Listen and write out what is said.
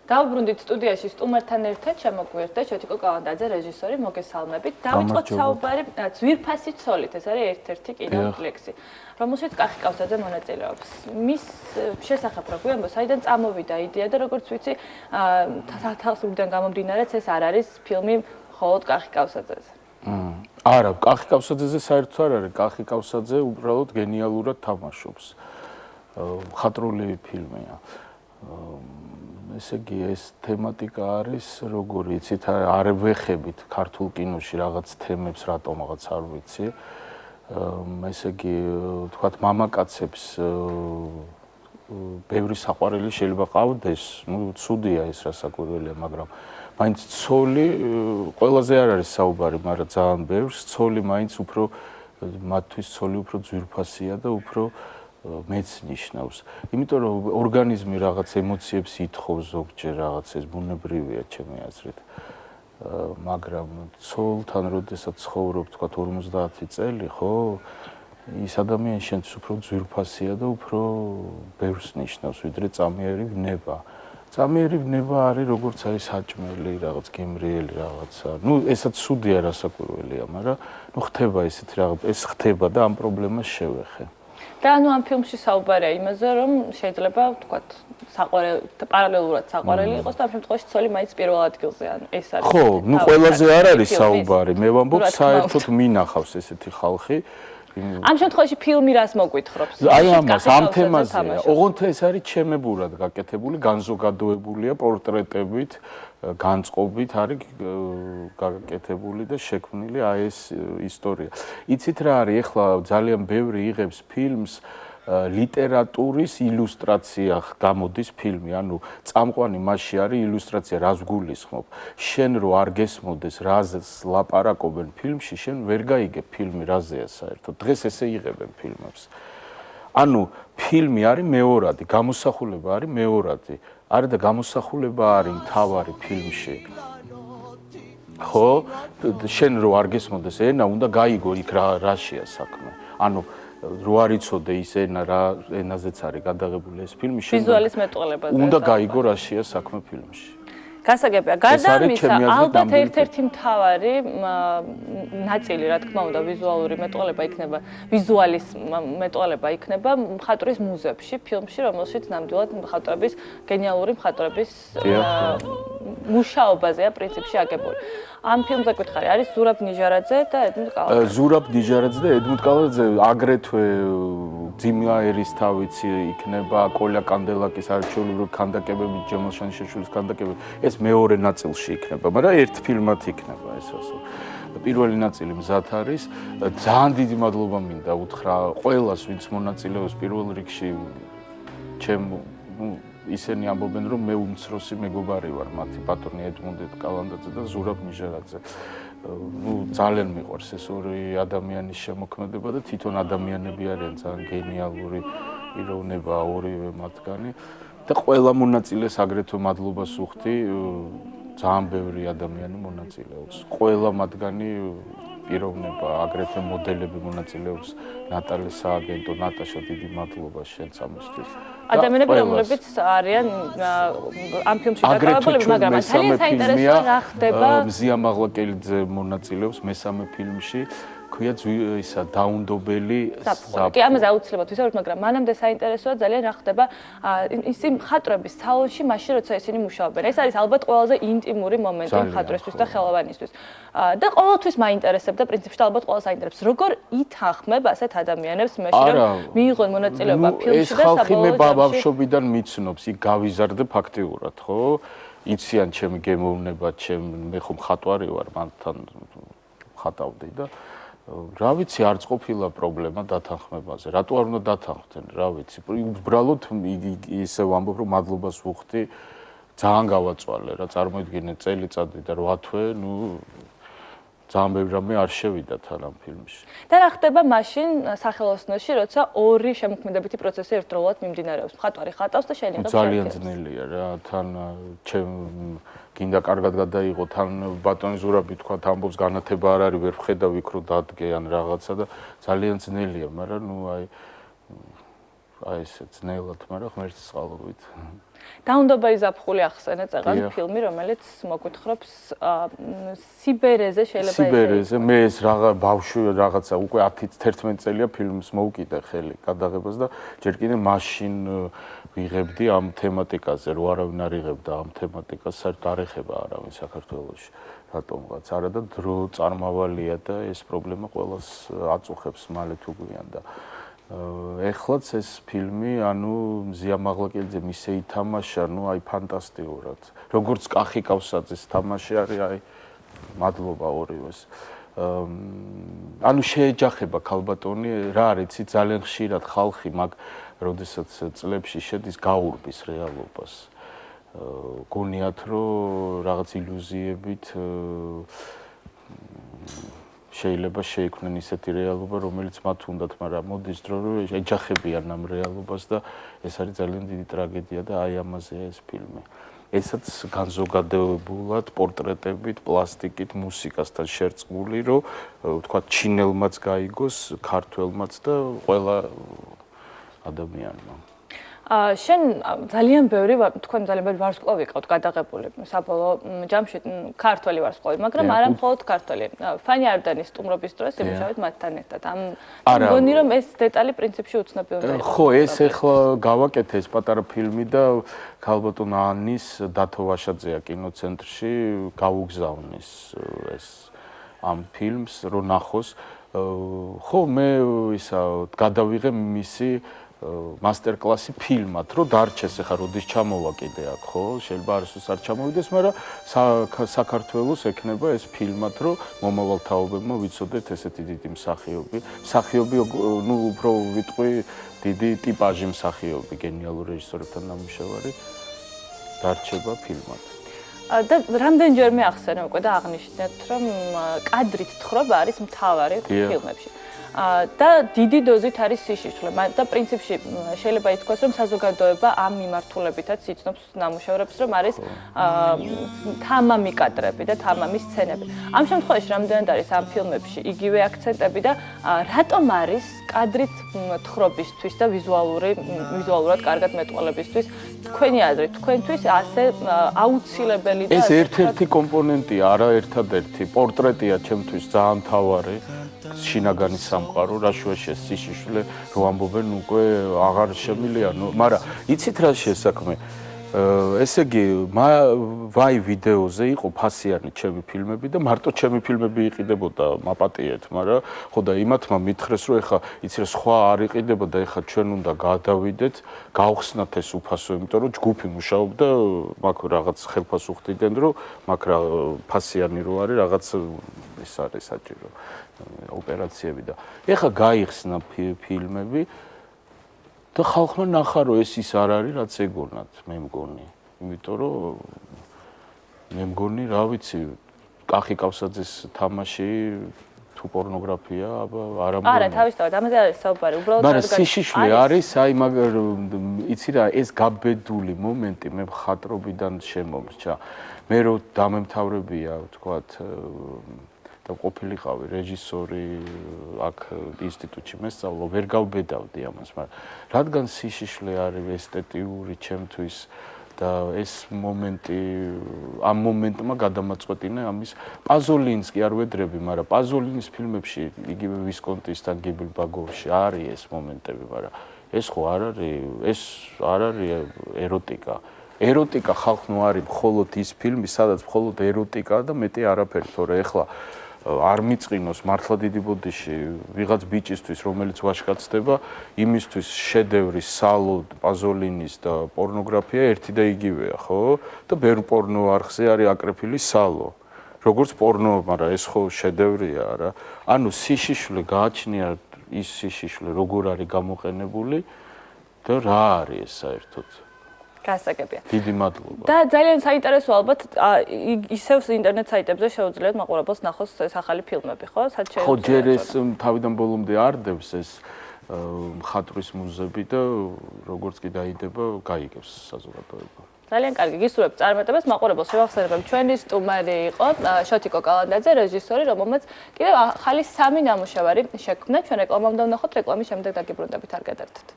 დავბრუნდით სტუდიაში სტუმართან ერთად შემოგვიერთდა ჩოტიკო კალანდაძე რეჟისორი მოგესალმებით. დავიწყოთ საუბარი ძვირფასი ცოლით, ეს არის ერთ-ერთი კინოფლიქსი, რომელშიც კახი კავსაძე მონაწილეობს. მის შესახებ რა გვიამბო, საიდან წამოვიდა იდეა და როგორც ვიცი, თვალსაჩინოდან გამომდინარეც ეს არ არის ფილმი მხოლოდ კახი კავსაძეზე. არა, კახი კავსაძეზე საერთოდ არ არის, კახი კავსაძე უბრალოდ გენიალურად თამაშობს. მხატვრული ფილმია. ესე იგი ეს თემატიკა არის, როგორ იცით, არ ვეხებით ქართულ კინოში რაღაც თემებს, რატომღაც არ ვიცი. ესე იგი, თქვათ, მამაკაცებს ბევრი საყვარელი შეიძლება ყავდეს, ცუდია ეს რასაკვირველია, მაგრამ მაინც ცოლი ყველაზე არ არის საუბარი, მაგრამ ძალიან ბევრს ცოლი მაინც უფრო მათთვის ცოლი უფრო ძვირფასია და უფრო მეც ნიშნავს. იმიტომ რომ ორგანიზმი რაღაც ემოციებს ითხოვს ზოგჯერ რაღაც ეს ბუნებრივია ჩემი აზრით. მაგრამ ცოლთან როდესაც ცხოვრობ თქვა 50 წელი, ხო? ის ადამიანი შენთვის უფრო ძვირფასია და უფრო ბევრს ნიშნავს, ვიდრე წამიერი ვნება. წამიერი ვნება არის როგორც არის საჭმელი, რაღაც გემრიელი რაღაცა. ნუ ესაც ცუდია რასაკვირველია, მაგრამ ნუ ხდება ესეთი რაღაც, ეს ხდება და ამ პრობლემას შევეხე. და ანუ ამ ფილმში საუბარია იმაზე, რომ შეიძლება ვთქვათ, პარალელურად საყვარელი იყოს და ამ შემთხვევაში ცოლი მაინც პირველ ადგილზე, ანუ ეს არის. ხო, ნუ ყველაზე არ არის საუბარი, მე ვამბობ, საერთოდ მინახავს ესეთი ხალხი. ამ შემთხვევაში ფილმი რას მოგვითხრობს? აი ამას, ამ თემაზეა. ოღონდ ეს არის ჩემებურად გაკეთებული, განზოგადოებულია პორტრეტებით, განწყობით არის გაკეთებული და შექმნილი აი ეს ისტორია. იცით რა არის, ეხლა ძალიან ბევრი იღებს ფილმს ლიტერატურის ილუსტრაცია გამოდის ფილმი, ანუ წამყვანი მასში არის ილუსტრაცია, რას გულისხმობ. შენ რო არ გესმოდეს, რაზეც ლაპარაკობენ ფილმში, შენ ვერ გაიგებ ფილმი რაზეა საერთოდ. დღეს ესე იღებენ ფილმებს. ანუ ფილმი არის მეორადი, გამოსახულება არის მეორადი. არა და გამოსახულება არის მთავარი ფილმში. ხო, შენ რო არ გესმოდეს ენა, უნდა გაიგო იქ რაშია საქმე. ანუ რო არ იცოდე ის ენა რა ენაზეც არის გადაღებული ეს ფილმი, შენ ვიზუალის მეტყველებაზე. უნდა გაიგო რაშია საქმე ფილმში. გასაგებია, გარდა ამისა, ალბათ ერთ-ერთი მთავარი ნაწილი, რა თქმა უნდა, ვიზუალური მეტყველება იქნება, ვიზუალის მეტყველება იქნება მხატვრის მუზებში, ფილმში, რომელშიც ნამდვილად მხატვრების გენიალური მხატვრების მუშაობაზეა პრინციპში აგებული. ამ ფილმზე გითხარი, არის ზურაბ ნიჟარაძე და ედმუნდ კალანდაძე. ზურაბ ნიჟარაძე და ედმუნდ კალანდაძე აგრეთვე ძიმა ერისთავიცი იქნება, კოლა კანდელაკის არჩეულური ქანდაკებები, ჯემალ შანიშაშვილის ქანდაკებები. ეს მეორე ნაწილში იქნება, მაგრამ ერთ ფილმად იქნება ეს ასე. პირველი ნაწილი მზად არის. ძალიან დიდი მადლობა მინდა უთხრა ყველას, ვინც მონაწილეობს პირველ რიგში. ისინი ამბობენ, რომ მე უმცროსი მეგობარი ვარ მათი, ბატონი ედმუნდ კალანდაძე და ზურაბ ნიჟარაძე. ძალიან მიყვარს ეს ორი ადამიანის შემოქმედება და თვითონ ადამიანები არიან ძალიან გენიალური პიროვნება ორივე მათგანი. და ყველა მონაწილეს აგრეთვე მადლობას ვუხდი, ძალიან ბევრი ადამიანი მონაწილეობს. ყველა მათგანი პიროვნება, აგრეთვე მოდელები მონაწილეობს, ნატალია სააგენტო, ნატაშა, დიდი მადლობა შენც ამისთვის. ადამიანები, რომლებიც არიან ამ ფილმში დაკავებული, მაგრამ ძალიან საინტერესოა რა ხდება. მზია მაღლაკელიძე მონაწილეობს მესამე ფილმში. ქვია ისა დაუნდობელი საფუძველი. კი, ამაზე აუცილებლად ვისაუბრებთ, მაგრამ მანამდე საინტერესოა ძალიან რა ხდება ისი მხატვრების სალონში, მაშინ როცა ისინი მუშაობენ. ეს არის ალბათ ყველაზე ინტიმური მომენტი მხატვრისთვის და ხელოვანისთვის. და ყოველთვის მაინტერესებდა პრინციპში და ალბათ ყველას აინტერესებს, როგორ ითანხმებ ასეთ ადამიანებს მაშინ რომ მიიღონ მონაწილეობა ფილმში და საბოლოო ეს ხალხი მე ბავშვობიდან მიცნობს, იქ გავიზარდე ფაქტიურად, ხო? იციან ჩემი გემოვნება, მე ხომ მხატვარი ვარ, მანთან ხატავდი და რა ვიცი, არც ყოფილა პრობლემა დათანხმებაზე. რატო არ უნდა დათანხმდნენ, რა ვიცი. უბრალოდ ისე ვამბობ, რომ მადლობას ვუხდი, ძალიან გავაწვალე რა, წარმოიდგინე წელიწადი და 8 თვე, ძალიან ბევრი რამე არ შევიდა თან ამ ფილმში. და რა ხდება მაშინ სახელოსნოში, როცა ორი შემოქმედებითი პროცესი ერთდროულად მიმდინარეობს. მხატვარი ხატავს და შენ იღებ ძალიან ძნელია რა, თან გინდა კარგად გადაიღო, თან ბატონი ზურაბი თქვა, ამბობს განათება არ არის, ვერ ვხედავ იქ რომ დადგე ან რაღაცა და ძალიან ძნელია, მაგრამ აი აი ესე ძნელად, მაგრამ ღმერთის წყალობით. დაუნდობარი ზაფხული ახსენეთ წეგან ფილმი, რომელიც მოგვითხრობს სიბერეზე შეიძლება სიბერეზე მე ეს ბავშვი რაღაცა უკვე 10-11 წელია ფილმს მოვკიდე ხელი გადაღებას და ჯერ კიდევ მაშინ ვიღებდი ამ თემატიკაზე, რო არავინ არ იღებდა ამ თემატიკას, საერთოდ არ ეხება არავინ საქართველოში. რატომღაც არა და დრო წარმავალია და ეს პრობლემა ყველას აწუხებს მალე თუ გვიან და ეხლაც ეს ფილმი, ანუ მზია მაღლაკელიძე მისე ითამაშა, ну აი ფანტასტიკურად. როგორც კახი კავსაძის თამაში არის, აი მადლობა ორივეს. ანუ შეეჯახება ქალბატონი, რა არის, იცი ძალიან ხშირად ხალხი მაგ როდესაც წლებში შედის გაურბის რეალობას. გონიათ რომ რაღაც ილუზიებით შეიძლება შეიქმნენ ისეთი რეალობა, რომელიც მათ უნდათ, მაგრამ მოდის დრო რომ ეჯახებიან ამ რეალობას და ეს არის ძალიან დიდი ტრაგედია და აი ამაზეა ეს ფილმი. ესაც განზოგადებულად პორტრეტებით, პლასტიკით, მუსიკასთან შერწყმული, რომ თქვა ჩინელმაც გაიგოს, ქართველმაც და ყველა ადამიანმა. შენ ძალიან ბევრი თქვენ ძალიან ბევრი ვარსკვლავი გყავთ გადაღებული საბოლოო ჯამში ქართველი ვარსკვლავი, მაგრამ არა მხოლოდ ქართველი. ფანი არდანის სტუმრობის დროს იმუშავეთ მათთან ერთად. მგონი რომ ეს დეტალი პრინციპში უცნობი უნდა იყოს. ხო, ეს ახლა გავაკეთე ეს პატარა ფილმი და ქალბატონ ანის დათო ვაშაძეა კინოცენტრში გაუგზავნის ეს ამ ფილმს რომ ნახოს. ხო, მე ისა გადავიღე მისი მასტერკლასი ფილმად, რომ დარჩეს ახლა როდის ჩამოვა კიდე აქ, ხო? შეიძლება არასდროს არ ჩამოვიდეს, მაგრამ საქართველოს ექნება ეს ფილმად, რომ მომავალ თაობებმა ვიცოდეთ ესეთი დიდი მსახიობი, ну, უფრო ვიტყვი, დიდი ტიპაჟი მსახიობი, გენიალურ რეჟისორებთან ნამუშევარი დარჩება ფილმად. და რამდენჯერმე ახსენე უკვე და აღნიშნეთ, რომ კადრით თხრობა არის მთავარი ფილმებში. და დიდი დოზით არის სიშიშვლე და პრინციპში შეიძლება ითქვას რომ საზოგადოება ამ მიმართულებითაც იცნობს ნამუშევრებს რომ არის თამამი კადრები და თამამი სცენები. ამ შემთხვევაში რამდენად არის ამ ფილმებში იგივე აქცენტები და რატომ არის კადრით თხრობისთვის და ვიზუალურად კარგად მეტყველებისთვის თქვენი აზრით თქვენთვის ასე აუცილებელი და ეს ერთ-ერთი კომპონენტია, არა ერთადერთი. პორტრეტია ჩემთვის ძალიან მთავარი. შინაგანი სამყარო, რაშუაში ეს სიშიშვლე რო ამბობენ უკვე აღარ შემილია, მაგრამ იცით რა შესაქმე? ესე იგი, ვაი ვიდეოზე იყო ფასიანი ჩემი ფილმები და მარტო ჩემი ფილმები იყიდებოდა, მაპატიეთ, მაგრამ ხო და იმათმა მითხრეს რომ ეხა იცი რა სხვა არ იყიდებოდა, ეხა ჩვენ უნდა გადავიდეთ, გავხსნათ ეს უფასო, იმიტომ რომ ჯგუფი მუშაობდა, მაგ რაღაც ხელფასს უხდიდნენ, რომ მაგ რა ფასიანი რო არის, რაღაც ეს არის საჭირო ოპერაციები და ეხა გაიხსნა ფილმები და ხალხმა ნახა რომ ეს ის არ არის რაც ეგონათ მე მგონი იმიტომ რომ მე მგონი რა ვიცი კახი კავსაძის თამაში თუ პორნოგრაფია აბა არა მგონი არა თავისთავად ამაზე არის საუბარი უბრალოდ მაგრამ სიშიშვლე არის აი იცი რა ეს გაბედული მომენტი მე ხატრობიდან შემომრჩა მე რო დამემთავრებია ვთქვათ და ყოფილიყავი რეჟისორი აქ ინსტიტუტში მესწავლო ვერ გავბედავდი ამას მაგრამ რადგან სიშიშვლე არის ესთეტიური ჩემთვის და ეს მომენტი ამ მომენტმა გადამაწყვეტინა ამის პაზოლინს კი არ ვედრები მაგრამ პაზოლინის ფილმებში იგივე ვისკონტისთან გიბილბაგოვში არის ეს მომენტები მაგრამ ეს ხო არ არის ეროტიკა ეროტიკა ხალხნო არის მხოლოდ ის ფილმი სადაც მხოლოდ ეროტიკაა და მეტი არაფერი თორე ეხლა არ მიწყინოს მართლა დიდი ბოდიში ვიღაც ბიჭისთვის რომელიც ვაშკაცდება იმისთვის შედევრი სალო პაზოლინის და პორნოგრაფია ერთი და იგივეა ხო და ბევრ პორნო არხზე არის აკრეფილი სალო როგორც პორნო მაგრამ ეს ხო შედევრია რა ანუ სიშიშვლე გააჩნია ის სიშიშვლე როგორ არის გამოყენებული და რა არის ეს საერთოდ გასაგებია. დიდი მადლობა. და ძალიან საინტერესო ალბათ ისევ ინტერნეტ საიტებზე შეუძლიათ მაყურებელს ნახოს ეს ახალი ფილმები, ხო? ხო, ჯერ ეს თავიდან ბოლომდე არდებს ეს მხატვრის მუზები და როგორც კი დაიდება, გაიგებს საზოგადოება. ძალიან კარგი, გისურვებთ წარმატებას მაყურებელს. შევახსენებთ ჩვენი სტუმარი იყო შოთიკო კალანდაძე, რეჟისორი, რომელმაც კიდევ ახალი 3 ნამუშევარი შექმნა. ჩვენ რეკლამამდე ვნახოთ, რეკლამის შემდეგ დაგიბრუნდებით არ გადაერთოთ.